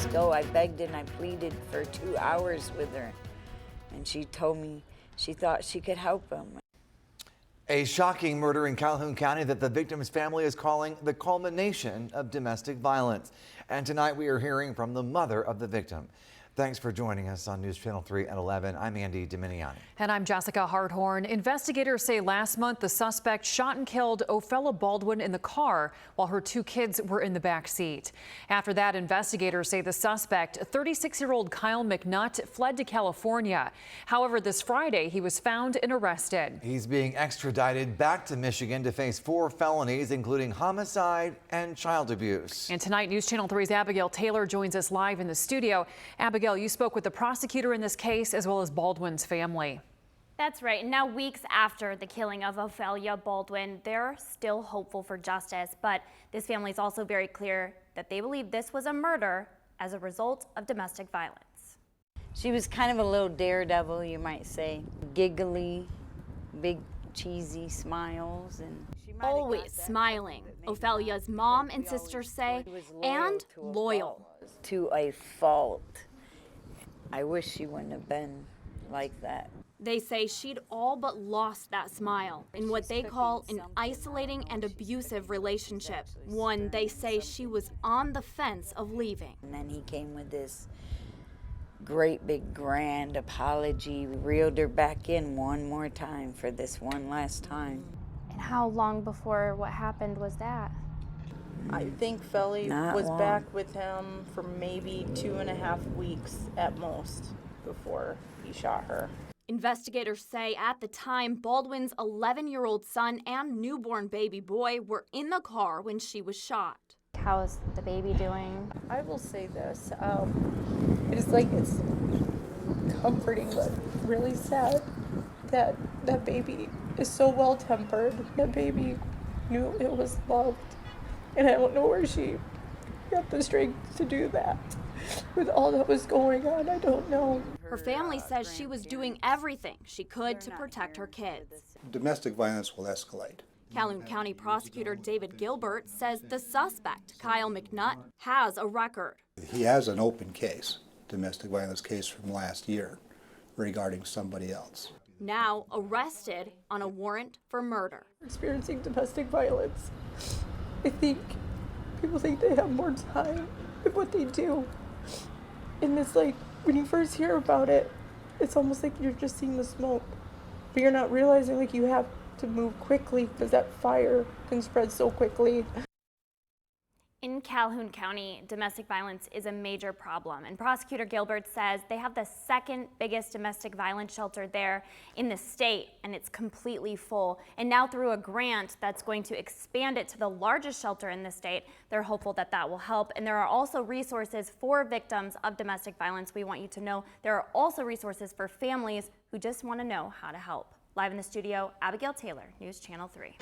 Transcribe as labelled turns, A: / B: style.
A: go. I begged and I pleaded for 2 hours with her. And she told me she thought she could help him.
B: A shocking murder in Calhoun County that the victim's family is calling the culmination of domestic violence. And tonight we are hearing from the mother of the victim. Thanks for joining us on News Channel 3 at 11. I'm Andy Dominiani.
C: And I'm Jessica Hardhorn. Investigators say last month the suspect shot and killed Ofellia Baldwin in the car while her 2 kids were in the back seat. After that, investigators say the suspect, 36-year-old Kyle McNutt, fled to California. However, this Friday, he was found and arrested.
B: He's being extradited back to Michigan to face 4 felonies, including homicide and child abuse.
C: And tonight, News Channel 3's Abigail Taylor joins us live in the studio. Abigail, you spoke with the prosecutor in this case as well as Baldwin's family.
D: That's right. Now, weeks after the killing of Ofellia Baldwin, they're still hopeful for justice. But this family is also very clear that they believe this was a murder as a result of domestic violence.
A: She was kind of a little daredevil, you might say. Giggly, big cheesy smiles, and she might have got
D: Always
A: that
D: smiling,
A: from it, maybe
D: Ofellia's mom and sisters say, and loyal.
A: To a fault. I wish she wouldn't have been like that.
D: They say she'd all but lost that smile in what they call an isolating and abusive relationship. One they say she was on the fence of leaving.
A: And then he came with this great big grand apology, reeled her back in one more time for this one last time.
E: And how long before what happened was that?
F: I think Fellie
A: Not
F: was
A: long.
F: back with him for maybe 2.5 weeks at most before he shot her.
D: Investigators say at the time, Baldwin's 11-year-old son and newborn baby boy were in the car when she was shot.
E: How's the baby doing?
F: I will say this, it's comforting but really sad that that baby is so well-tempered. That baby knew it was loved. And I don't know where she got the strength to do that. With all that was going on, I don't know.
D: Her family says she was doing everything she could to protect her kids.
G: Domestic violence will escalate.
D: Calhoun County Prosecutor David Gilbert says the suspect, Kyle McNutt, has a record.
G: He has an open case, domestic violence case from last year regarding somebody else.
D: Now arrested on a warrant for murder.
F: Experiencing domestic violence, I think people think they have more time than what they do. And it's like, when you first hear about it, it's almost like you're just seeing the smoke. But you're not realizing like you have to move quickly because that fire can spread so quickly.
D: In Calhoun County, domestic violence is a major problem, and Prosecutor Gilbert says they have the second biggest domestic violence shelter there in the state, and it's completely full. And now through a grant that's going to expand it to the largest shelter in the state, they're hopeful that that will help. And there are also resources for victims of domestic violence. We want you to know there are also resources for families who just want to know how to help. Live in the studio, Abigail Taylor, News Channel 3.